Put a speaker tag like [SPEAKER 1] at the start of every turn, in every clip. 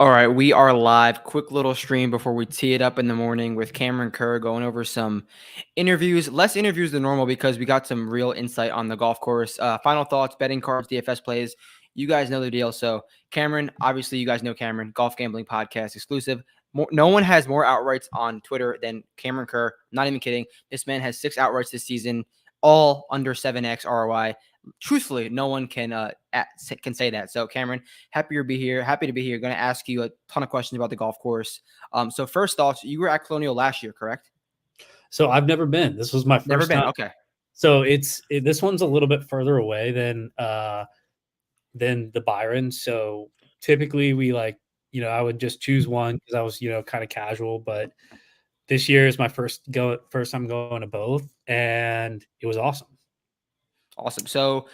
[SPEAKER 1] All right, we are live. Quick little stream before we tee it up in the morning with Cameron Kerr going over some interviews, less interviews than normal because we got some real insight on the golf course. Final thoughts, betting cards, DFS plays. You guys know the deal. So, Cameron, obviously, you guys know Cameron, Golf Gambling Podcast exclusive. No one has more outrights on Twitter than Cameron Kerr. Not even kidding. This man has 6 outrights this season, all under 7x ROI. Truthfully, no one can say that. So, Cameron, happy to be here. Going to ask you a ton of questions about the golf course. So first thoughts, you were at Colonial last year, correct?
[SPEAKER 2] So I've never been. This was my first time.
[SPEAKER 1] Okay.
[SPEAKER 2] So this one's a little bit further away than the Byron. So typically we I would just choose one because I was, kind of casual, but this year is my first time going to both, and it was awesome.
[SPEAKER 1] Awesome. So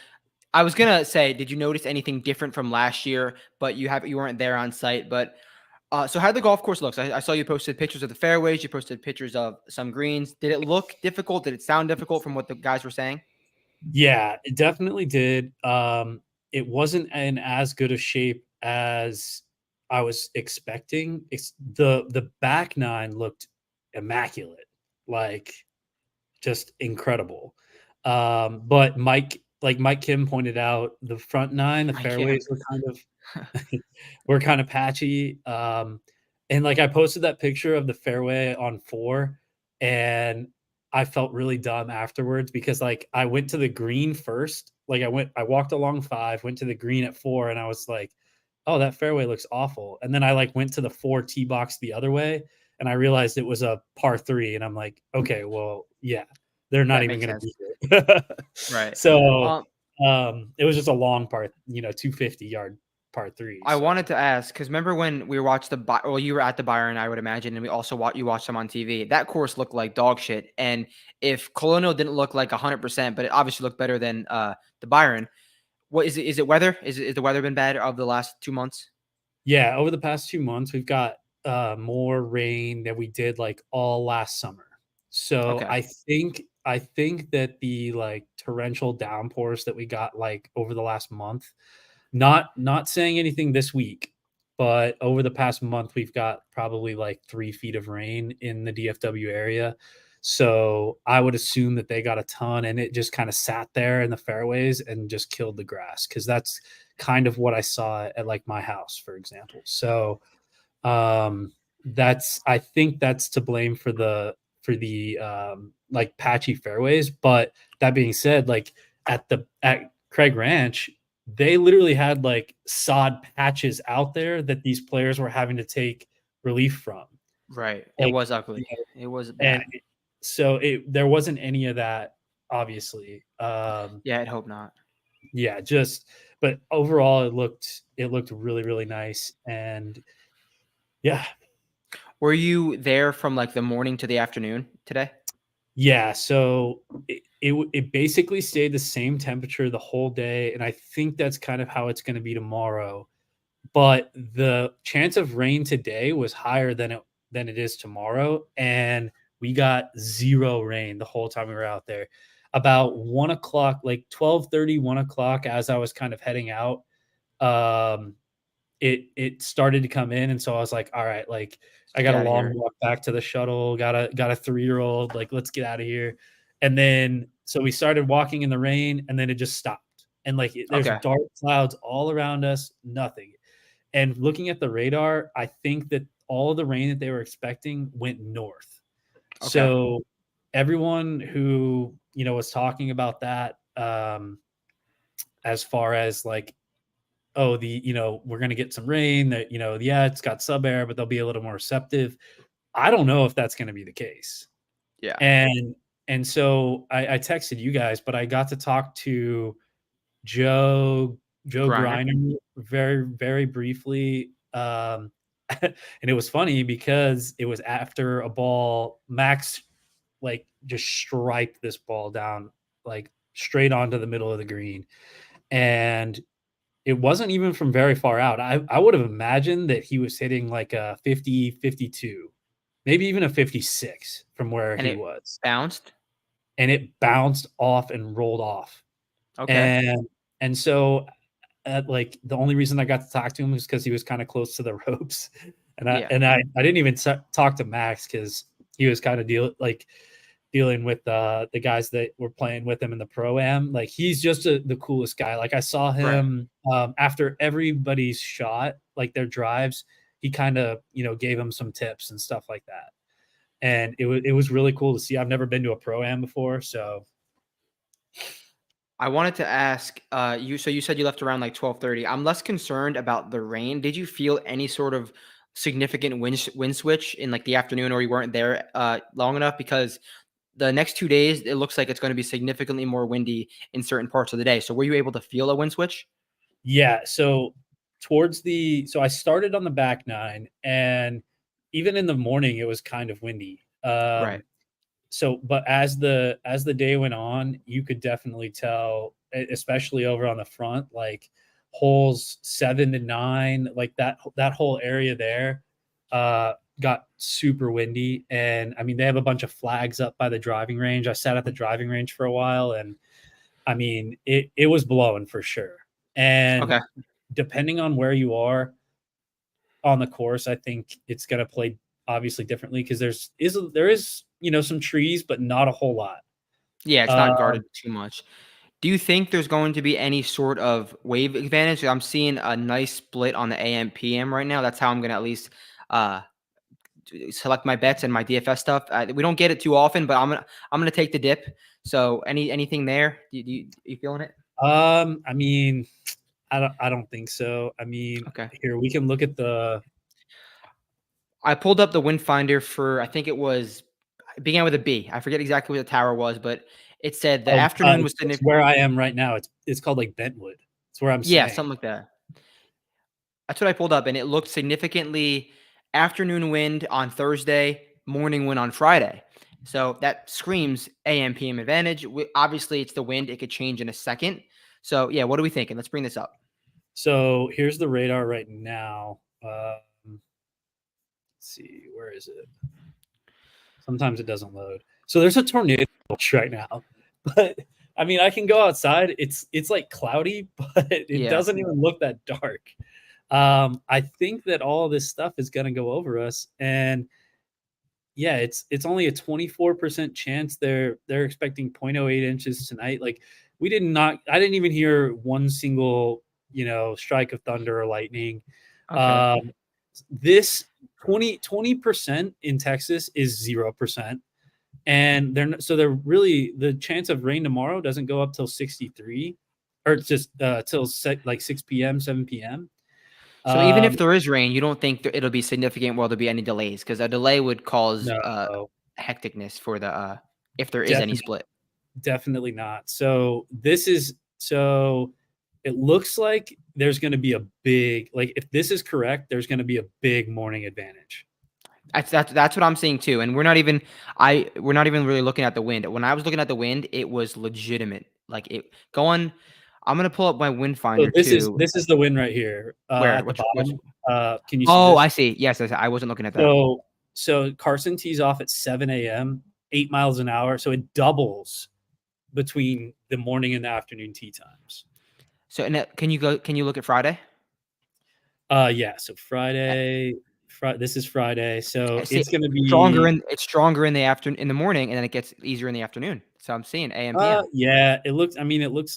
[SPEAKER 1] I was gonna say, did you notice anything different from last year? But you weren't there on site. But so how did the golf course look? I saw you posted pictures of the fairways. You posted pictures of some greens. Did it look difficult? Did it sound difficult from what the guys were saying?
[SPEAKER 2] Yeah, it definitely did. It wasn't in as good a shape as I was expecting. The back nine looked immaculate, like just incredible. But Mike Kim pointed out, the front nine, the fairways were kind of patchy. And I posted that picture of the fairway on 4, and I felt really dumb afterwards because I went to the green first. I walked along 5, went to the green at 4, and I was like, oh, that fairway looks awful. And then I went to the 4 tee box the other way, and I realized it was a par 3. And I'm like, okay, well, yeah, they're not even going to be here.
[SPEAKER 1] Right.
[SPEAKER 2] So it was just a long par, 250-yard par 3.
[SPEAKER 1] I wanted to ask, because remember when we watched you were at the Byron, I would imagine, and we also watched them on TV. That course looked like dog shit. And if Colonial didn't look like 100%, but it obviously looked better than the Byron, what is it? Is it weather? Is the weather been bad of the last 2 months?
[SPEAKER 2] Yeah, over the past 2 months, we've got more rain than we did all last summer. So
[SPEAKER 1] Okay.
[SPEAKER 2] I think that the torrential downpours that we got over the last month, not saying anything this week, but over the past month, we've got probably 3 feet of rain in the DFW area. So I would assume that they got a ton, and it just kind of sat there in the fairways and just killed the grass, because that's kind of what I saw at my house, for example. So I think that's to blame for the patchy fairways. But that being said, at Craig Ranch, they literally had sod patches out there that these players were having to take relief from.
[SPEAKER 1] Right. It was ugly. It was bad.
[SPEAKER 2] And so there wasn't any of that, obviously.
[SPEAKER 1] Yeah, I'd hope not.
[SPEAKER 2] Yeah, but overall it looked really, really nice. And yeah.
[SPEAKER 1] Were you there from the morning to the afternoon today?
[SPEAKER 2] Yeah, so it basically stayed the same temperature the whole day, and I think that's kind of how it's going to be tomorrow. But the chance of rain today was higher than it is tomorrow, and we got 0 rain the whole time we were out there. About 1 o'clock, 12:30, 1 o'clock, as I was kind of heading out, it started to come in, and so I was like, all right, I got a long walk back to the shuttle, got a 3-year-old, let's get out of here. And then so we started walking in the rain, and then it just stopped. And there's dark clouds all around us, nothing. And looking at the radar, I think that all of the rain that they were expecting went north. Okay. So everyone who, was talking about that, as far as oh, we're going to get some rain, that, yeah, it's got sub air, but they'll be a little more receptive. I don't know if that's going to be the case.
[SPEAKER 1] Yeah.
[SPEAKER 2] And so I texted you guys, but I got to talk to Joe Griner very, very briefly. And it was funny because it was after a ball, Max just striped this ball down straight onto the middle of the green. And it wasn't even from very far out. I would have imagined that he was hitting a 50, 52, maybe even a 56 from where he was.
[SPEAKER 1] Bounced?
[SPEAKER 2] And it bounced off and rolled off.
[SPEAKER 1] Okay.
[SPEAKER 2] And so like the only reason I got to talk to him was because he was kind of close to the ropes, and
[SPEAKER 1] Yeah.
[SPEAKER 2] I didn't even talk to Max because he was kind of dealing with the guys that were playing with him in the pro-am. Like he's just the coolest guy. Like I saw him after everybody's shot, like their drives, he kind of, gave him some tips and stuff like that. And it was really cool to see. I've never been to a pro-am before, so.
[SPEAKER 1] I wanted to ask you. So you said you left around like 12:30. I'm less concerned about the rain. Did you feel any sort of significant wind switch in like the afternoon, or you weren't there long enough? Because the next 2 days, it looks like it's going to be significantly more windy in certain parts of the day. So were you able to feel a wind switch?
[SPEAKER 2] Yeah. So so I started on the back nine, and even in the morning, it was kind of windy.
[SPEAKER 1] Right.
[SPEAKER 2] So, but as the day went on, you could definitely tell, especially over on the front, like holes 7 to 9, like that whole area there, got super windy. And I mean, they have a bunch of flags up by the driving range. I sat at the driving range for a while, and I mean, it was blowing for sure. And
[SPEAKER 1] Okay.
[SPEAKER 2] depending on where you are on the course, I think it's going to play obviously differently because there is some trees, but not a whole lot.
[SPEAKER 1] Yeah, it's not guarded too much. Do you think there's going to be any sort of wave advantage? I'm seeing a nice split on the AM PM right now. That's how I'm going to at least uh, select my bets and my DFS stuff. We don't get it too often, but I'm gonna take the dip. So anything there? You feeling it?
[SPEAKER 2] I mean, I don't think so. I mean,
[SPEAKER 1] Okay.
[SPEAKER 2] here we can look at the.
[SPEAKER 1] I pulled up the wind finder for, I think it began with a B. I forget exactly what the tower was, but it said the afternoon was
[SPEAKER 2] It's where I am right now. It's called like Bentwood. It's where I'm
[SPEAKER 1] yeah,
[SPEAKER 2] staying.
[SPEAKER 1] something like that. That's what I pulled up, and it looked significantly afternoon wind on Thursday, morning wind on Friday. So that screams AM PM advantage. Obviously, it's the wind; it could change in a second. So yeah, what are we thinking? Let's bring this up.
[SPEAKER 2] So here's the radar right now. Let's see, where is it? Sometimes it doesn't load. So there's a tornado right now, but I mean, I can go outside. It's like cloudy, but it
[SPEAKER 1] Yeah.
[SPEAKER 2] doesn't even look that dark. I think that all of this stuff is going to go over us, and yeah, it's only a 24% chance they're expecting 0.08 inches tonight. Like I didn't even hear one single strike of thunder or lightning.
[SPEAKER 1] Okay.
[SPEAKER 2] This 20% in Texas is 0%. And they're really, the chance of rain tomorrow doesn't go up till 63, or it's just till like 6 p.m., 7 p.m.
[SPEAKER 1] So even if there is rain, you don't think it'll be significant? Will there be any delays? Because a delay would cause
[SPEAKER 2] No,
[SPEAKER 1] hecticness for the if there is any
[SPEAKER 2] definitely,
[SPEAKER 1] split.
[SPEAKER 2] definitely not. So it looks like there's going to be a big, like if this is correct, there's going to be a big morning advantage.
[SPEAKER 1] That's what I'm seeing too. And we're not even really looking at the wind. When I was looking at the wind, it was legitimate. Like it going. I'm gonna pull up my wind
[SPEAKER 2] So
[SPEAKER 1] finder
[SPEAKER 2] this
[SPEAKER 1] too.
[SPEAKER 2] is the win right here
[SPEAKER 1] Where?
[SPEAKER 2] at the
[SPEAKER 1] Which?
[SPEAKER 2] bottom. Can you see
[SPEAKER 1] Oh,
[SPEAKER 2] this?
[SPEAKER 1] I see. Yes, I wasn't looking at that.
[SPEAKER 2] So Carson tees off at 7 a.m., 8 miles an hour. So it doubles between the morning and the afternoon tee times.
[SPEAKER 1] So can you look at Friday?
[SPEAKER 2] Yeah. So Friday. This is Friday. So
[SPEAKER 1] See,
[SPEAKER 2] it's going to be
[SPEAKER 1] stronger in the afternoon, in the morning, and then it gets easier in the afternoon. So I'm seeing AM PM.
[SPEAKER 2] Yeah. It looks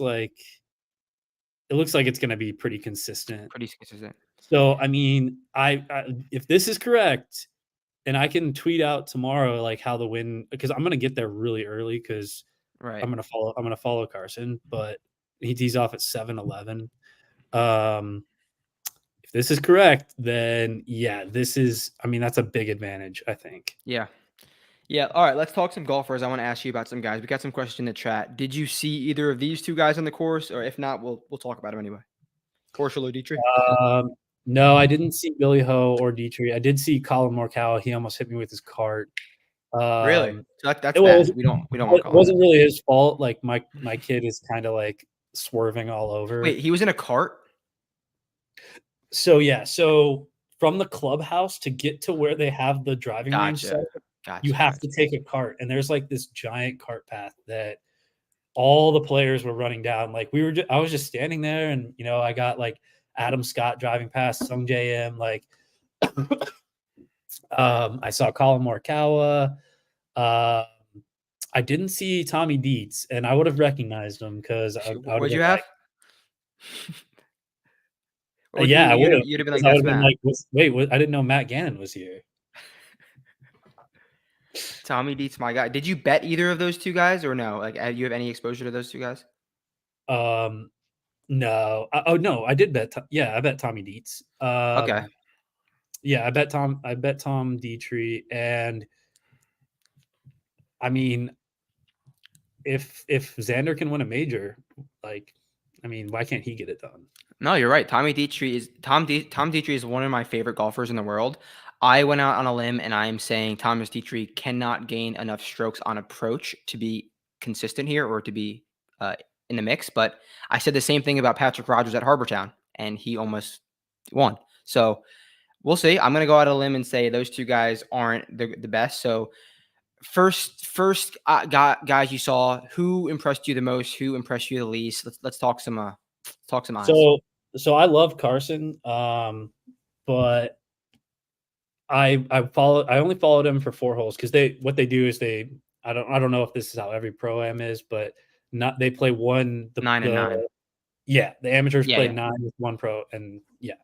[SPEAKER 2] like it's going to be pretty consistent.
[SPEAKER 1] Pretty consistent.
[SPEAKER 2] So I mean, I if this is correct, and I can tweet out tomorrow like how the wind, because I'm going to get there really early because
[SPEAKER 1] Right.
[SPEAKER 2] I'm going to follow Carson, but he tees off at 7:11. If this is correct, then yeah, that's a big advantage, I think.
[SPEAKER 1] Yeah. Yeah. All right. Let's talk some golfers. I want to ask you about some guys. We got some questions in the chat. Did you see either of these two guys on the course, or if not, we'll talk about them anyway. Horschel or Dietrich?
[SPEAKER 2] No, I didn't see Billy Ho or Dietrich. I did see Colin Morikawa. He almost hit me with his cart.
[SPEAKER 1] Really? So that's
[SPEAKER 2] It
[SPEAKER 1] bad. We don't want to
[SPEAKER 2] it
[SPEAKER 1] call
[SPEAKER 2] wasn't
[SPEAKER 1] that.
[SPEAKER 2] really his fault. Like my kid is kind of like swerving all over.
[SPEAKER 1] Wait, he was in a cart?
[SPEAKER 2] So yeah, so from the clubhouse to get to where they have the driving range set, you have to take a cart, and there's like this giant cart path that all the players were running down. Like I was just standing there, and I got like Adam Scott driving past, Sung JM, like I saw Colin Morikawa. I didn't see Tommy Dietz, and I would have recognized him because I would have
[SPEAKER 1] What'd you
[SPEAKER 2] been
[SPEAKER 1] have?
[SPEAKER 2] like,
[SPEAKER 1] Or would you
[SPEAKER 2] yeah, I would have.
[SPEAKER 1] you'd have been like,
[SPEAKER 2] Because I would
[SPEAKER 1] that's
[SPEAKER 2] have been
[SPEAKER 1] Matt.
[SPEAKER 2] like, wait, I didn't know Matt Gannon was here.
[SPEAKER 1] Tommy Dietz, my guy. Did you bet either of those two guys or no? Like, you have any exposure to those two guys?
[SPEAKER 2] No. No, I did bet. Yeah, I bet Tommy Dietz.
[SPEAKER 1] Okay.
[SPEAKER 2] Yeah, I bet Tom Dietrich, and I mean, if Xander can win a major, like, I mean, why can't he get it done?
[SPEAKER 1] No, you're right. Tom Dietrich is one of my favorite golfers in the world. I went out on a limb and I'm saying Thomas Dietrich cannot gain enough strokes on approach to be consistent here or to be in the mix. But I said the same thing about Patrick Rogers at Harbortown, and he almost won. So we'll see. I'm going to go out on a limb and say those two guys aren't the best. So first guys you saw, who impressed you the most? Who impressed you the least? Let's talk some odds.
[SPEAKER 2] So I love Carson, but I only followed him for 4 holes because what they do is I don't know if this is how every pro-am is, but they play
[SPEAKER 1] 9 and 9.
[SPEAKER 2] Yeah, the amateurs play
[SPEAKER 1] Yeah.
[SPEAKER 2] 9 with 1 pro, and yeah.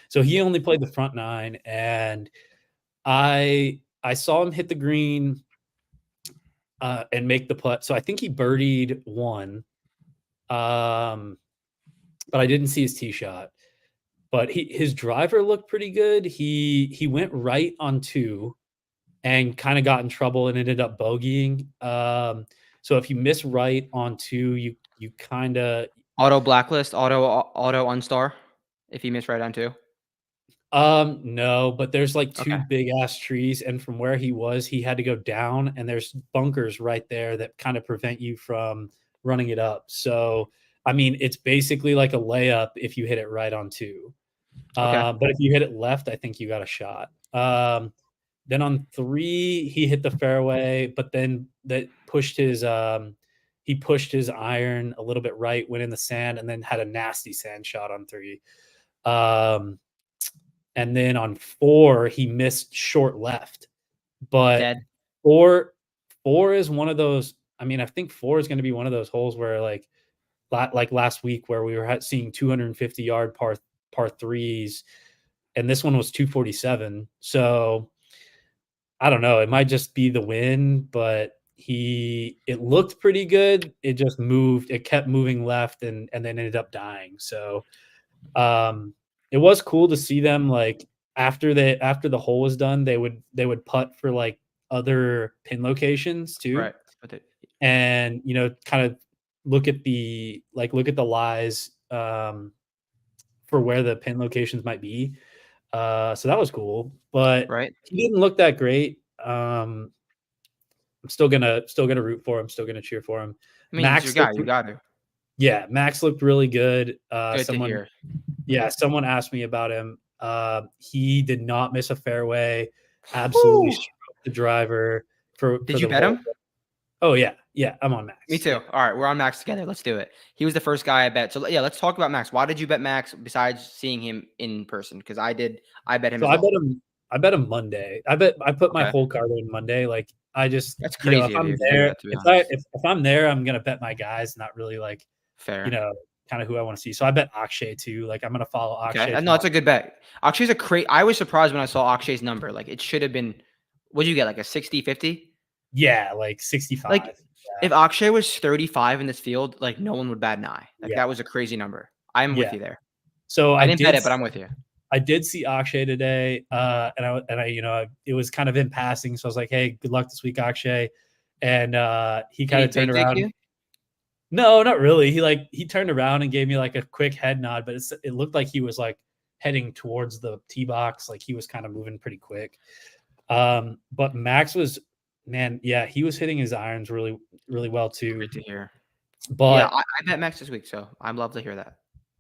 [SPEAKER 2] So he only played the front 9, and I saw him hit the green and make the putt. So I think he birdied 1, but I didn't see his tee shot. But his driver looked pretty good. He went right on 2 and kind of got in trouble and ended up bogeying. So if you miss right on 2, you kind of
[SPEAKER 1] Auto blacklist, auto unstar if you miss right on 2.
[SPEAKER 2] No, but there's like 2
[SPEAKER 1] Okay.
[SPEAKER 2] big ass trees, and from where he was, he had to go down, and there's bunkers right there that kind of prevent you from running it up. So, I mean, it's basically like a layup if you hit it right on 2.
[SPEAKER 1] Okay.
[SPEAKER 2] But if you hit it left, I think you got a shot. Then on 3, he hit the fairway, but then that pushed his he pushed his iron a little bit right, went in the sand, and then had a nasty sand shot on 3. And then on 4, he missed short left. But
[SPEAKER 1] Dead.
[SPEAKER 2] 4 is one of those. I mean, I think 4 is going to be one of those holes where like last week where we were seeing 250-yard par threes, and this one was 247. So I don't know. It might just be the win, but it looked pretty good. It just moved. It kept moving left and then ended up dying. So it was cool to see them like after the hole was done, they would putt for like other pin locations too.
[SPEAKER 1] Right.
[SPEAKER 2] And kind of look at the lies for where the pin locations might be. So that was cool, but
[SPEAKER 1] right.
[SPEAKER 2] he didn't look that great. I'm still gonna root for him, still gonna cheer for him.
[SPEAKER 1] I mean,
[SPEAKER 2] Max
[SPEAKER 1] he's your guy. You got to.
[SPEAKER 2] Yeah, Max looked really good.
[SPEAKER 1] Good to hear.
[SPEAKER 2] Yeah, someone asked me about him. He did not miss a fairway. Absolutely stroked the driver for
[SPEAKER 1] Did
[SPEAKER 2] the
[SPEAKER 1] you bet
[SPEAKER 2] whole.
[SPEAKER 1] him?
[SPEAKER 2] Oh yeah, I'm on Max.
[SPEAKER 1] Me too.
[SPEAKER 2] Yeah.
[SPEAKER 1] All right, we're on Max together. Let's do it. He was the first guy I bet. So yeah, let's talk about Max. Why did you bet Max besides seeing him in person? Because I did. I bet him.
[SPEAKER 2] So
[SPEAKER 1] as well.
[SPEAKER 2] I bet him Monday. I put my
[SPEAKER 1] Okay.
[SPEAKER 2] whole card in Monday. Like I just
[SPEAKER 1] That's crazy
[SPEAKER 2] if
[SPEAKER 1] of
[SPEAKER 2] I'm
[SPEAKER 1] you to do
[SPEAKER 2] there,
[SPEAKER 1] that, to be honest.
[SPEAKER 2] if I'm there, I'm gonna bet my guys, not really like
[SPEAKER 1] Fair.
[SPEAKER 2] kind of who I want to see. So I bet Akshay too. Like I'm gonna follow Akshay.
[SPEAKER 1] Okay. No, it's a good bet. Akshay's a great. I was surprised when I saw Akshay's number. Like it should have been. What'd you get? Like a 60, 50?
[SPEAKER 2] Yeah, like 65.
[SPEAKER 1] Like
[SPEAKER 2] Yeah.
[SPEAKER 1] if Akshay was 35 in this field, like no one would bat an eye. Like that was a crazy number. I'm with you there.
[SPEAKER 2] So
[SPEAKER 1] I didn't bet it, but I'm with you.
[SPEAKER 2] I did see Akshay today, and I it was kind of in passing. So I was like, "Hey, good luck this week, Akshay." And he kind of turned around. No, not really. He turned around and gave me like a quick head nod, but it looked like he was like heading towards the tee box, like he was kind of moving pretty quick. But Max was, man, yeah, he was hitting his irons really, really well too.
[SPEAKER 1] Great to hear.
[SPEAKER 2] But
[SPEAKER 1] yeah, I bet Max this week, so I'd love to hear that.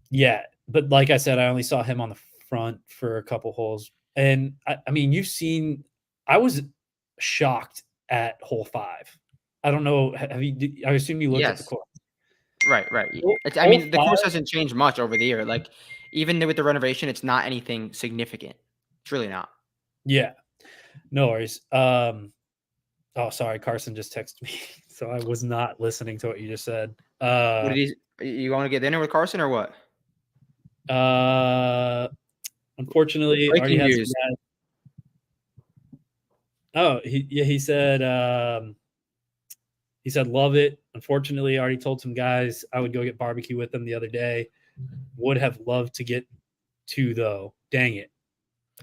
[SPEAKER 2] Yeah, but like I said, I only saw him on the front for a couple holes, and I mean, I was shocked at hole 5. I don't know. I assume you looked at the course.
[SPEAKER 1] Right. I
[SPEAKER 2] Hole
[SPEAKER 1] mean, the course
[SPEAKER 2] 5.
[SPEAKER 1] hasn't changed much over the year. Like, even with the renovation, it's not anything significant. It's really not.
[SPEAKER 2] Yeah, no worries. Oh, sorry, Carson just texted me, so I was not listening to what you just said.
[SPEAKER 1] What did he? You want to get dinner with Carson or what?
[SPEAKER 2] Unfortunately, already
[SPEAKER 1] Breaking
[SPEAKER 2] had some
[SPEAKER 1] news.
[SPEAKER 2] guys. Oh, he said love it. Unfortunately, I already told some guys I would go get barbecue with them the other day. Would have loved to get to though. Dang it.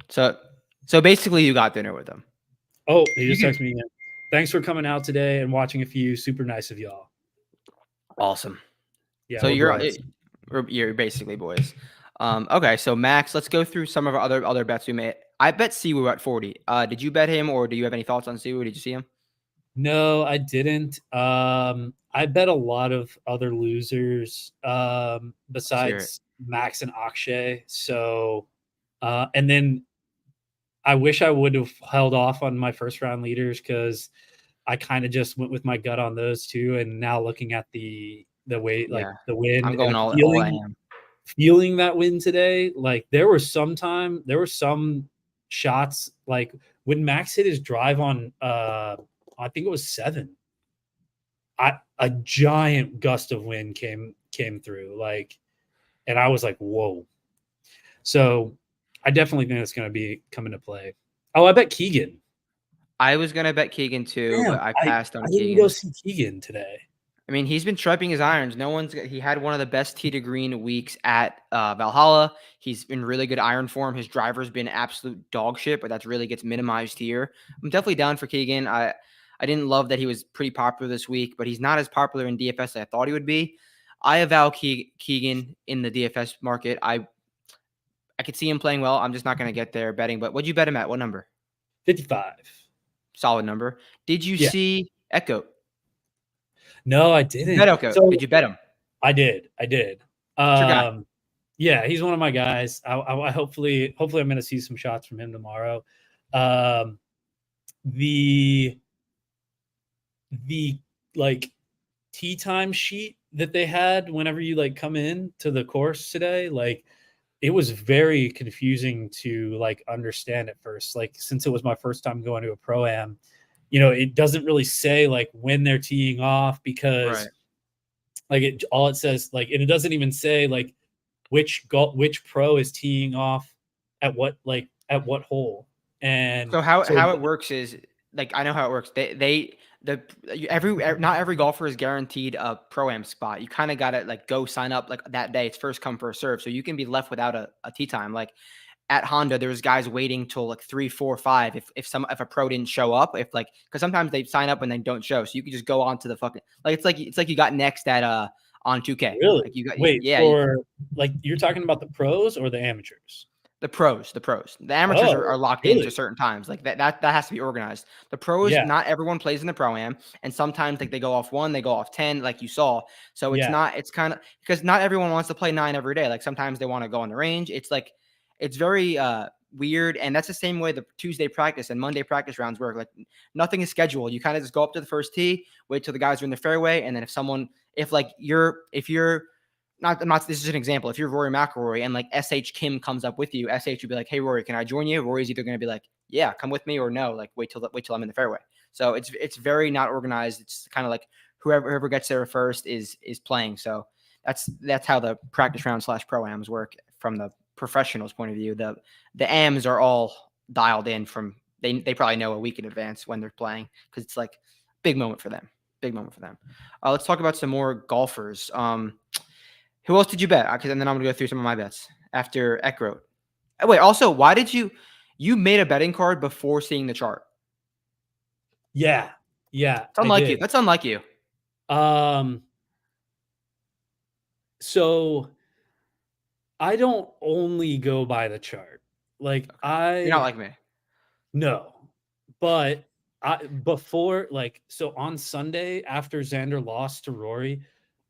[SPEAKER 1] So basically, you got dinner with him.
[SPEAKER 2] Oh, he just texted me again. Thanks for coming out today and watching a few. Super nice of y'all.
[SPEAKER 1] Awesome.
[SPEAKER 2] Yeah,
[SPEAKER 1] So
[SPEAKER 2] we're brothers.
[SPEAKER 1] you're basically boys. Okay, so Max, let's go through some of our other bets we made. I bet Siwoo at 40. Did you bet him, or do you have any thoughts on Siwoo? Did you see him?
[SPEAKER 2] No, I didn't. I bet a lot of other losers
[SPEAKER 1] Let's hear it.
[SPEAKER 2] besides Max and Akshay. So, and then I wish I would have held off on my first round leaders because I kind of just went with my gut on those two. And now looking at the way, like
[SPEAKER 1] Yeah,
[SPEAKER 2] the win
[SPEAKER 1] I'm going
[SPEAKER 2] and
[SPEAKER 1] all I am.
[SPEAKER 2] feeling that win today, like there were some shots like when Max hit his drive on I think it was 7. A giant gust of wind came through, like, and I was like, whoa. So I definitely think it's gonna be come into play. Oh, I bet Keegan.
[SPEAKER 1] I was gonna bet Keegan too,
[SPEAKER 2] Damn,
[SPEAKER 1] but I
[SPEAKER 2] I
[SPEAKER 1] passed on
[SPEAKER 2] didn't go
[SPEAKER 1] Keegan.
[SPEAKER 2] see Keegan today.
[SPEAKER 1] I mean, he's been striping his irons. He had one of the best tee to green weeks at Valhalla. He's in really good iron form. His driver's been absolute dog shit, but that's really gets minimized here. I'm definitely down for Keegan. I didn't love that he was pretty popular this week, but he's not as popular in DFS as I thought he would be. I avow Keegan in the DFS market. I could see him playing well. I'm just not going to get there betting. But what'd you bet him at? What number?
[SPEAKER 2] 55.
[SPEAKER 1] Solid number. Did you
[SPEAKER 2] Yeah.
[SPEAKER 1] see Echo?
[SPEAKER 2] No, I
[SPEAKER 1] Did you bet
[SPEAKER 2] didn't.
[SPEAKER 1] Echo?
[SPEAKER 2] So
[SPEAKER 1] Did you bet him?
[SPEAKER 2] I did.
[SPEAKER 1] It's your guy.
[SPEAKER 2] Yeah, he's one of my guys. I hopefully I'm going to see some shots from him tomorrow. The like tea time sheet that they had whenever you like come in to the course today, like it was very confusing to like understand at first. Like since it was my first time going to a pro-am, it doesn't really say like when they're teeing off because
[SPEAKER 1] Right.
[SPEAKER 2] like all it says like, and it doesn't even say like which pro is teeing off at what hole. And
[SPEAKER 1] So how it works is like I know how it works. Not every golfer is guaranteed a pro-am spot. You kind of got to like go sign up like that day. It's first come first serve. So you can be left without a tee time. Like at Honda, there was guys waiting till like 3, 4, 5. If a pro didn't show up, because sometimes they sign up and they don't show. So you can just go on to the fucking like it's like you got next at on 2K.
[SPEAKER 2] really,
[SPEAKER 1] Like you got
[SPEAKER 2] wait
[SPEAKER 1] yeah.
[SPEAKER 2] for like you're talking about the pros or the amateurs?
[SPEAKER 1] The pros. The amateurs
[SPEAKER 2] Oh,
[SPEAKER 1] are locked into
[SPEAKER 2] really?
[SPEAKER 1] certain times. Like that has to be organized. The pros,
[SPEAKER 2] Yeah,
[SPEAKER 1] not everyone plays in the pro-am, and sometimes like they go off 1, they go off 10, like you saw. So
[SPEAKER 2] yeah.
[SPEAKER 1] it's kind of because not everyone wants to play 9 every day. Like sometimes they want to go on the range. It's very weird, and that's the same way the Tuesday practice and Monday practice rounds work. Like nothing is scheduled. You kind of just go up to the first tee, wait till the guys are in the fairway, and then if you're not. This is an example. If you're Rory McIlroy and like SH Kim comes up with you, SH would be like, "Hey Rory, can I join you?" Rory's either going to be like, "Yeah, come with me," or "No, like wait till I'm in the fairway." So it's very not organized. It's kind of like whoever gets there first is playing. So that's how the practice round / pro-ams work from the professionals' point of view. The AMs are all dialed in from they probably know a week in advance when they're playing because it's like big moment for them. Big moment for them. Let's talk about some more golfers. Who else did you bet? Because and then I'm gonna go through some of my bets after Eckroat. Oh, wait, also, why did you made a betting card before seeing the chart?
[SPEAKER 2] Yeah,
[SPEAKER 1] It's
[SPEAKER 2] I
[SPEAKER 1] unlike you.
[SPEAKER 2] did.
[SPEAKER 1] That's unlike you.
[SPEAKER 2] So I don't only go by the chart. Like
[SPEAKER 1] You're not like me.
[SPEAKER 2] no, but before like so on Sunday after Xander lost to Rory,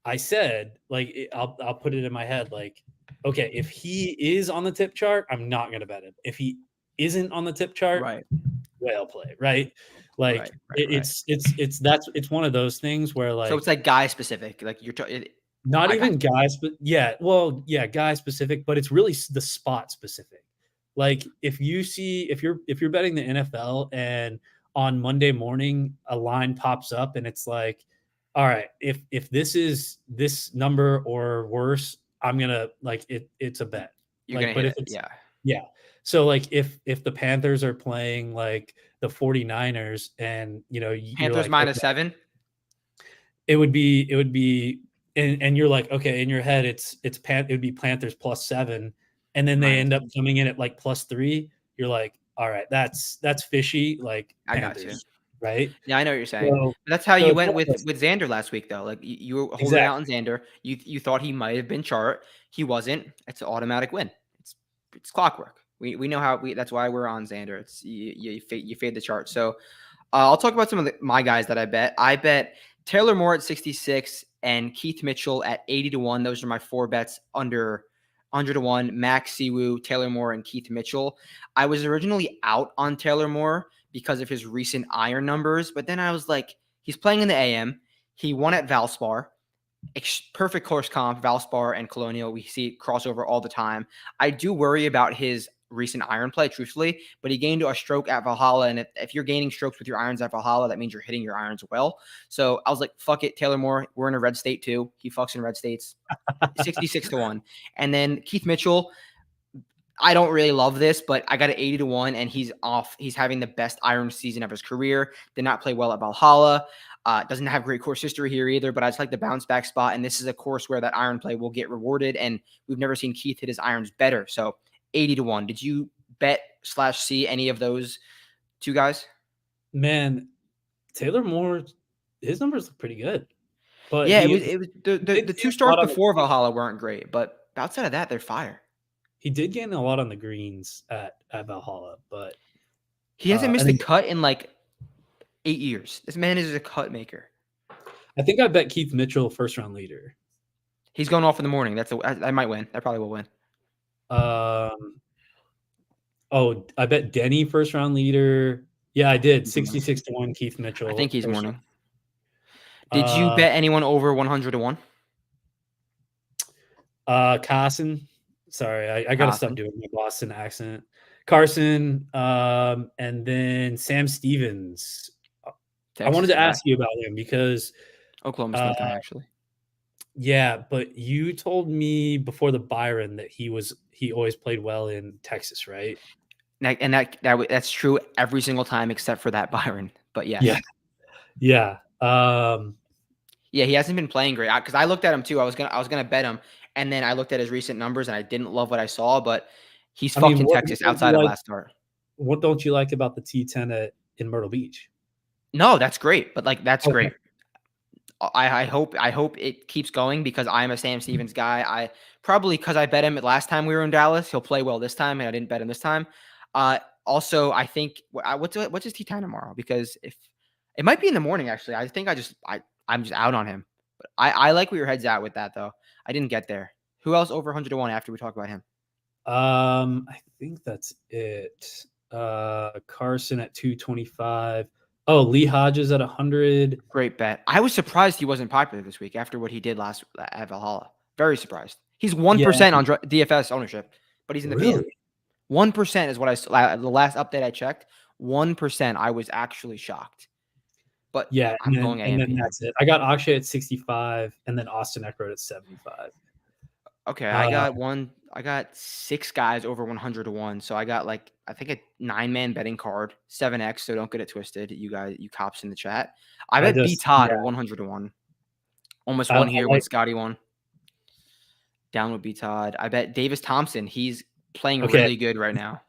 [SPEAKER 2] I said like I'll put it in my head like, okay, if he is on the tip chart, I'm not gonna bet him. If he isn't on the tip chart,
[SPEAKER 1] Right.
[SPEAKER 2] whale play, right? Like
[SPEAKER 1] Right.
[SPEAKER 2] it's one of those things where
[SPEAKER 1] So
[SPEAKER 2] like
[SPEAKER 1] it's like guy specific. Like
[SPEAKER 2] Not
[SPEAKER 1] I got
[SPEAKER 2] even guys, but yeah, well, yeah, guy specific, but it's really the spot specific. Like if you're betting the NFL and on Monday morning a line pops up and it's like, all right, if this is this number or worse, I'm gonna like it's a bet.
[SPEAKER 1] you're
[SPEAKER 2] Like,
[SPEAKER 1] gonna
[SPEAKER 2] but
[SPEAKER 1] hit
[SPEAKER 2] if
[SPEAKER 1] it.
[SPEAKER 2] it's
[SPEAKER 1] Yeah.
[SPEAKER 2] yeah. So like if the Panthers are playing like the 49ers and you're
[SPEAKER 1] Panthers
[SPEAKER 2] like, okay,
[SPEAKER 1] -7.
[SPEAKER 2] it would be and you're like, okay, in your head it would be Panthers +7, and then they
[SPEAKER 1] Minus.
[SPEAKER 2] end up coming in at like +3. You're like, all right, that's fishy, like
[SPEAKER 1] I got you.
[SPEAKER 2] Panthers, right?
[SPEAKER 1] Yeah, I know what you're saying.
[SPEAKER 2] So
[SPEAKER 1] But that's how
[SPEAKER 2] so
[SPEAKER 1] you
[SPEAKER 2] it's
[SPEAKER 1] went
[SPEAKER 2] one of
[SPEAKER 1] with
[SPEAKER 2] those
[SPEAKER 1] with Xander last week, though. Like you were holding out on
[SPEAKER 2] exactly.
[SPEAKER 1] Xander. You thought he might have been chart. He wasn't. It's an automatic win. It's clockwork. We know how we. That's why we're on Xander. It's you fade the chart. So I'll talk about some of my guys that I bet. I bet Taylor Moore at 66 and Keith Mitchell at 80 to 1. Those are my 4 bets under 100 to 1. Max Siwoo, Taylor Moore, and Keith Mitchell. I was originally out on Taylor Moore because of his recent iron numbers, but then I was like, he's playing in the AM. He won at Valspar. Perfect course comp, Valspar and Colonial. We see crossover all the time. I do worry about his recent iron play, truthfully, but he gained a stroke at Valhalla. And if you're gaining strokes with your irons at Valhalla, that means you're hitting your irons well. So I was like, fuck it, Taylor Moore. We're in a red state too. He fucks in red states. 66 to 1. And then Keith Mitchell, I don't really love this, but I got an 80 to 1, and he's off. He's having the best iron season of his career. Did not play well at Valhalla. Doesn't have great course history here either, but I just like the bounce back spot. And this is a course where that iron play will get rewarded. And we've never seen Keith hit his irons better. So 80 to 1. Did you bet/see any of those 2 guys?
[SPEAKER 2] Man, Taylor Moore, his numbers look pretty good, but
[SPEAKER 1] Yeah,
[SPEAKER 2] he
[SPEAKER 1] it was
[SPEAKER 2] he
[SPEAKER 1] the
[SPEAKER 2] did
[SPEAKER 1] the
[SPEAKER 2] gain
[SPEAKER 1] 2
[SPEAKER 2] a
[SPEAKER 1] starts
[SPEAKER 2] lot on the
[SPEAKER 1] before
[SPEAKER 2] green.
[SPEAKER 1] Valhalla weren't great, but outside of that, they're fire.
[SPEAKER 2] He did gain a lot on the greens at Valhalla, but
[SPEAKER 1] He hasn't
[SPEAKER 2] and
[SPEAKER 1] missed a
[SPEAKER 2] then
[SPEAKER 1] cut in like 8 years. This man is a cut maker.
[SPEAKER 2] I think I bet Keith Mitchell first round leader.
[SPEAKER 1] He's going off in the morning. I might win. I probably will win.
[SPEAKER 2] Oh, I bet Denny first round leader. Yeah, I did.
[SPEAKER 1] He's morning.
[SPEAKER 2] 66 to 1 Keith
[SPEAKER 1] I think
[SPEAKER 2] Mitchell
[SPEAKER 1] he's
[SPEAKER 2] first
[SPEAKER 1] morning.
[SPEAKER 2] round.
[SPEAKER 1] Did you bet anyone over 100 to 1?
[SPEAKER 2] Carson. Sorry, I gotta stop
[SPEAKER 1] Carson.
[SPEAKER 2] doing my Boston accent. Carson, and then Sam Stevens. I wanted
[SPEAKER 1] Texas
[SPEAKER 2] to
[SPEAKER 1] guy.
[SPEAKER 2] ask you about him because
[SPEAKER 1] Oklahoma State guy, actually.
[SPEAKER 2] yeah, but you told me before the Byron that he always played well in Texas, right?
[SPEAKER 1] And that's true every single time except for that Byron. But yes.
[SPEAKER 2] Yeah.
[SPEAKER 1] Yeah, he hasn't been playing great because I looked at him too. I was gonna bet him, and then I looked at his recent numbers and I didn't love what I saw. But he's
[SPEAKER 2] I mean,
[SPEAKER 1] fucked in
[SPEAKER 2] what
[SPEAKER 1] Texas
[SPEAKER 2] don't you
[SPEAKER 1] outside of
[SPEAKER 2] like?
[SPEAKER 1] last start.
[SPEAKER 2] What don't you like about the T10 in Myrtle Beach?
[SPEAKER 1] No, that's great. But like that's
[SPEAKER 2] Okay.
[SPEAKER 1] great. I hope it keeps going because I'm a Sam Stevens guy. I probably because I bet him last time we were in Dallas, he'll play well this time, and I didn't bet him this time. Also, I think what's his tea time tomorrow? Because if it might be in the morning, actually, I think I'm just out on him. But I like where your head's at with that though. I didn't get there. Who else over 100 to 1 after we talk about him?
[SPEAKER 2] I think that's it. Carson at 225. Oh, Lee Hodges at 100.
[SPEAKER 1] Great bet. I was surprised he wasn't popular this week after what he did last at Valhalla. Very surprised. He's 1% on DFS ownership, but he's in the PM.
[SPEAKER 2] Really?
[SPEAKER 1] 1% is what I saw. The last update I checked, 1%. I was actually shocked. But
[SPEAKER 2] Yeah,
[SPEAKER 1] I'm going
[SPEAKER 2] and then
[SPEAKER 1] AMP.
[SPEAKER 2] that's it. I got Akshay at 65, and then Austin Eckroat at 75.
[SPEAKER 1] Okay, I got 6 guys over 100 to 1. So I got like I think a 9-man betting card, 7x. So don't get it twisted. You guys, you cops in the chat. I bet B Todd 100 to 1. Almost won here when Scotty won. Down with B Todd. I bet Davis Thompson. He's playing really good right now.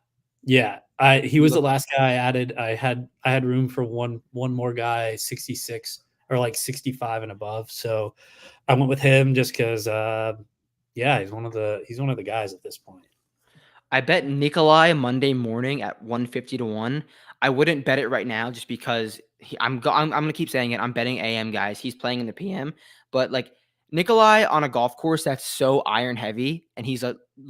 [SPEAKER 2] Yeah, he was the last guy I added. I had room for one more guy, 66 or like 65 and above. So I went with him just because he's one of the guys at this point.
[SPEAKER 1] I bet Nikolai Monday morning at 150 to 1. I wouldn't bet it right now just because I'm gonna keep saying it. I'm betting AM guys. He's playing in the PM, but like Nikolai on a golf course that's so iron heavy, and he's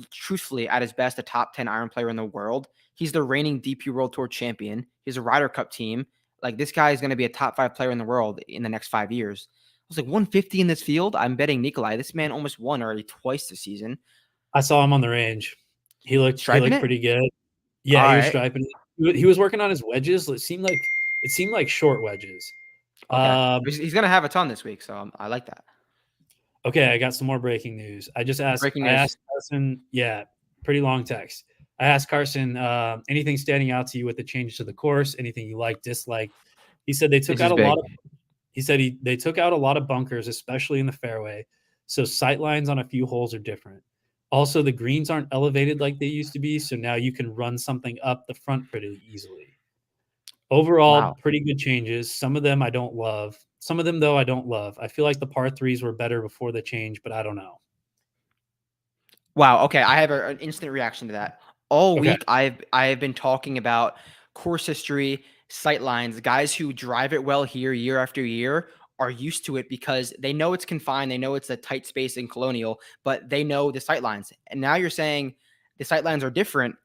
[SPEAKER 1] truthfully at his best a top 10 iron player in the world. He's the reigning DP World Tour champion. He's a Ryder Cup team. Like this guy is going to be a top 5 player in the world in the next 5 years. was like 150 in this field. I'm betting Nikolai. This man almost won already twice this season.
[SPEAKER 2] I saw him on the range. He looked
[SPEAKER 1] Striping it?
[SPEAKER 2] pretty good. Yeah,
[SPEAKER 1] All
[SPEAKER 2] he was
[SPEAKER 1] right.
[SPEAKER 2] striping it. He was working on his wedges. It seemed like short wedges.
[SPEAKER 1] Okay. He's going to have a ton this week, so I like that.
[SPEAKER 2] Okay, I got some more breaking news. I
[SPEAKER 1] Breaking news.
[SPEAKER 2] asked Carson, pretty long text. I asked Carson, anything standing out to you with the changes to the course? Anything you like, disliked? He said they took out a lot of. He said they took out a lot of bunkers, especially in the fairway. So sight lines on a few holes are different. Also, the greens aren't elevated like they used to be, so now you can run something up the front pretty easily. Overall, pretty good changes. Some of them I don't love. Some of them, though, I don't love. I feel like the par threes were better before the change, but I don't know.
[SPEAKER 1] Wow. Okay. I have an instant reaction to that. All week, I have been talking about course history, sight lines. Guys who drive it well here year after year are used to it because they know it's confined. They know it's a tight space in Colonial, but they know the sight lines. And now you're saying the sight lines are different.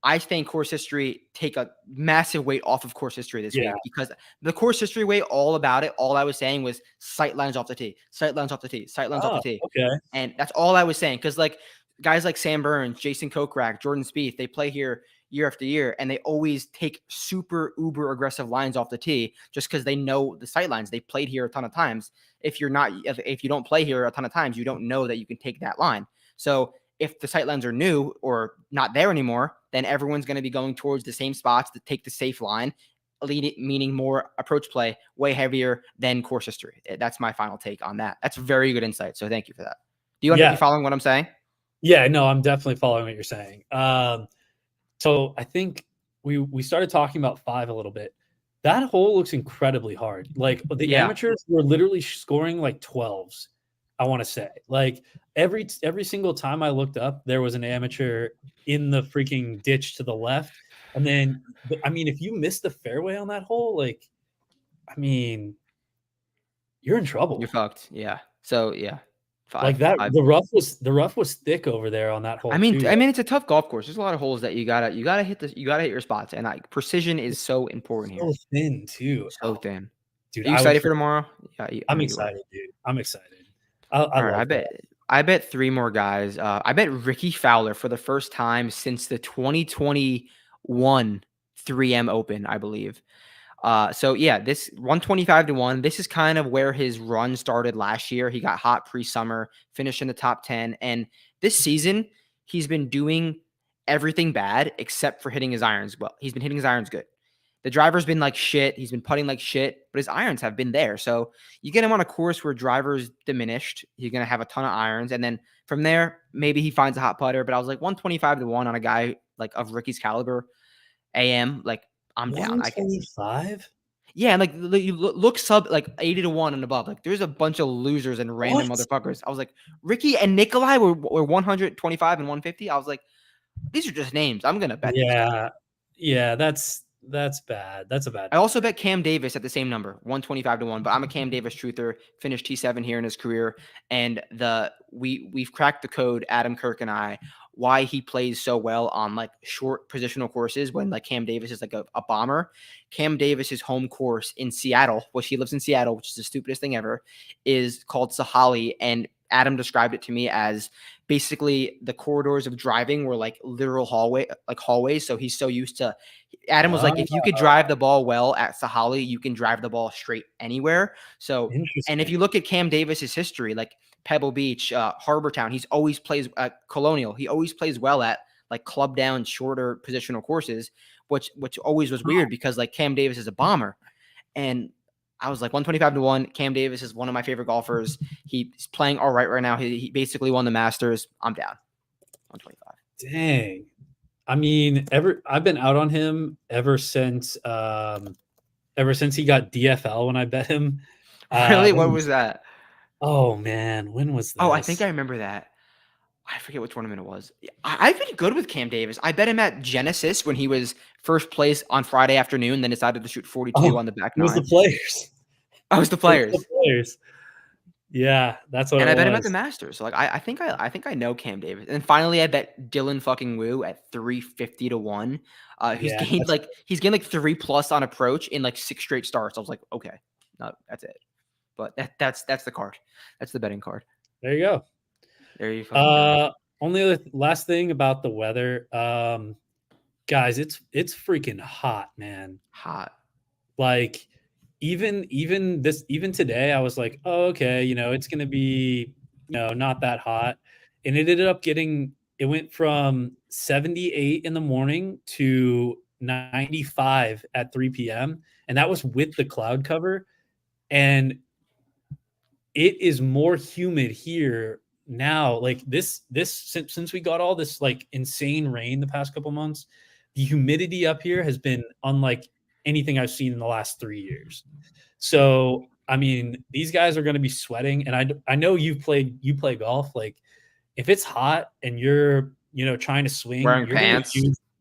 [SPEAKER 1] I think course history take a massive weight off of course history this week because the course history way, all about it, all I was saying was sight lines off the tee, sight lines off the tee, sight lines off the tee.
[SPEAKER 2] Okay.
[SPEAKER 1] And that's all I was saying. Cause like guys like Sam Burns, Jason Kokrak, Jordan Spieth, they play here year after year and they always take super uber aggressive lines off the tee just because they know the sight lines. They played here a ton of times. If you don't play here a ton of times, you don't know that you can take that line. So if the sight lines are new or not there anymore, then everyone's going to be going towards the same spots to take the safe line, meaning more approach play, way heavier than course history. That's my final take on that. That's very good insight. So thank you for that. Do you following what I'm saying?
[SPEAKER 2] Yeah, no, I'm definitely following what you're saying. So I think we started talking about 5 a little bit. That hole looks incredibly hard. Like the amateurs were literally scoring like 12s. I want to say like every single time I looked up, there was an amateur in the freaking ditch to the left. And then, I mean, if you miss the fairway on that hole, like, I mean, you're in trouble.
[SPEAKER 1] You're fucked. Yeah. So yeah. 5.
[SPEAKER 2] Like that, 5. The rough was thick over there on that hole.
[SPEAKER 1] I mean, it's a tough golf course. There's a lot of holes that you gotta hit your spots, and precision is so important
[SPEAKER 2] so
[SPEAKER 1] here.
[SPEAKER 2] Thin too.
[SPEAKER 1] So thin.
[SPEAKER 2] Dude,
[SPEAKER 1] are you excited for tomorrow? Yeah,
[SPEAKER 2] I'm excited, dude. I'm excited.
[SPEAKER 1] All right, I bet 3 more guys. I bet Ricky Fowler for the first time since the 2021 3M Open, I believe. So yeah, this 125-1. This is kind of where his run started last year. He got hot pre-summer, finished in the top 10, and this season he's been doing everything bad except for hitting his irons well. He's been hitting his irons good. The driver's been like shit. He's been putting like shit, but his irons have been there. So you get him on a course where driver's diminished. He's going to have a ton of irons. And then from there, maybe he finds a hot putter. But I was like 125-1 on a guy like of Ricky's caliber, AM. Like I'm down.
[SPEAKER 2] 125?
[SPEAKER 1] Yeah, and like you look sub like 80-1 and above. Like there's a bunch of losers and random motherfuckers. I was like, Ricky and Nikolai were 125 and 150. I was like, these are just names. I'm gonna bet.
[SPEAKER 2] Yeah, that's bad. That's a bad.
[SPEAKER 1] I also bet Cam Davis at the same number, 125-1. But I'm a Cam Davis truther. Finished T7 here in his career, and we've cracked the code. Adam Kirk and I, why he plays so well on like short positional courses when like Cam Davis is like a bomber. Cam Davis's home course in Seattle, which he lives in Seattle, which is the stupidest thing ever, is called Sahali, and Adam described it to me as basically the corridors of driving were like literal hallways. So he's so used to. Adam was like, if you could drive the ball well at Sahali, you can drive the ball straight anywhere. So, and if you look at Cam Davis's history, like Pebble Beach, Harbortown, he's always plays at Colonial. He always plays well at like club down, shorter positional courses, which always was weird because like Cam Davis is a bomber. And I was like 125-1. Cam Davis is one of my favorite golfers. He's playing all right now. He basically won the Masters. I'm down. 125.
[SPEAKER 2] Dang. I mean, I've been out on him ever since he got DFL when I bet him.
[SPEAKER 1] Really? What was that?
[SPEAKER 2] Oh man, when was this?
[SPEAKER 1] Oh, I think I remember that. I forget what tournament it was. I've been good with Cam Davis. I bet him at Genesis when he was first place on Friday afternoon, then decided to shoot 42 on the back nine.
[SPEAKER 2] It was the players.
[SPEAKER 1] Oh, it was the players.
[SPEAKER 2] Yeah, that's what.
[SPEAKER 1] And I bet him at the Masters. So like I think I know Cam Davis. And finally, I bet Dylan fucking Wu at 350-1. He's gained like 3+ on approach in like 6 straight starts. I was like, okay, no, that's it. But that's the card. That's the betting card.
[SPEAKER 2] There you go.
[SPEAKER 1] There you fucking go.
[SPEAKER 2] Only other last thing about the weather, guys, it's freaking hot, man.
[SPEAKER 1] Hot.
[SPEAKER 2] Like even today, I was like, oh, okay, it's gonna be, not that hot. And it went from 78 in the morning to 95 at 3 p.m. And that was with the cloud cover. And it is more humid here now. Like this since we got all this like insane rain the past couple months, the humidity up here has been unlike anything I've seen in the last 3 years. So, I mean, these guys are going to be sweating. And I know you play golf. Like if it's hot and you're, trying to swing,
[SPEAKER 1] Wearing pants.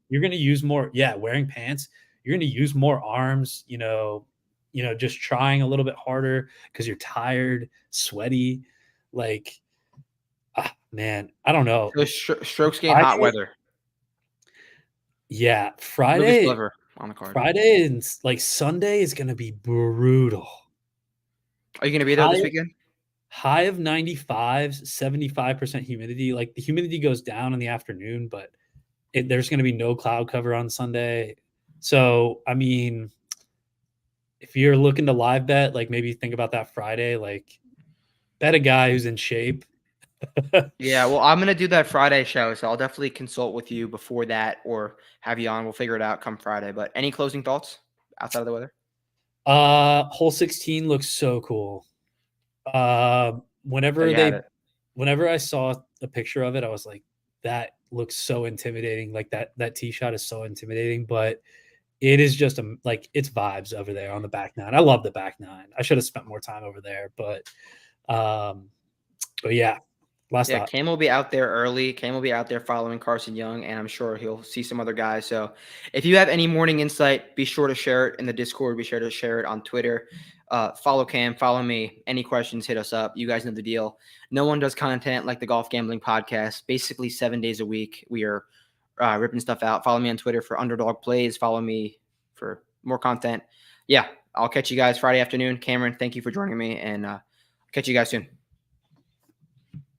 [SPEAKER 2] You're going to use more. Yeah. Wearing pants. You're going to use more arms, just trying a little bit harder because you're tired, sweaty. Like, man, I don't know.
[SPEAKER 1] So strokes gain hot weather.
[SPEAKER 2] Yeah. Friday
[SPEAKER 1] on the card.
[SPEAKER 2] Friday and like Sunday is going to be brutal.
[SPEAKER 1] Are you going to be there this weekend?
[SPEAKER 2] High of 95s, 75% humidity. Like the humidity goes down in the afternoon, but there's going to be no cloud cover on Sunday. So, I mean, if you're looking to live bet, like maybe think about that Friday, like bet a guy who's in shape.
[SPEAKER 1] Yeah, well, I'm going to do that Friday show, so I'll definitely consult with you before that or have you on. We'll figure it out come Friday. But any closing thoughts outside of the weather?
[SPEAKER 2] Hole 16 looks so cool. Whenever I saw a picture of it, I was like, that looks so intimidating. Like that tee shot is so intimidating, but it is just it's vibes over there on the back nine. I love the back nine. I should have spent more time over there, but yeah. Thought.
[SPEAKER 1] Cam will be out there early. Cam will be out there following Carson Young, and I'm sure he'll see some other guys. So if you have any morning insight, be sure to share it in the Discord. Be sure to share it on Twitter. Follow Cam, follow me. Any questions, hit us up. You guys know the deal. No one does content like the Golf Gambling Podcast. Basically 7 days a week, we are ripping stuff out. Follow me on Twitter for Underdog Plays. Follow me for more content. Yeah, I'll catch you guys Friday afternoon. Cameron, thank you for joining me, and catch you guys soon.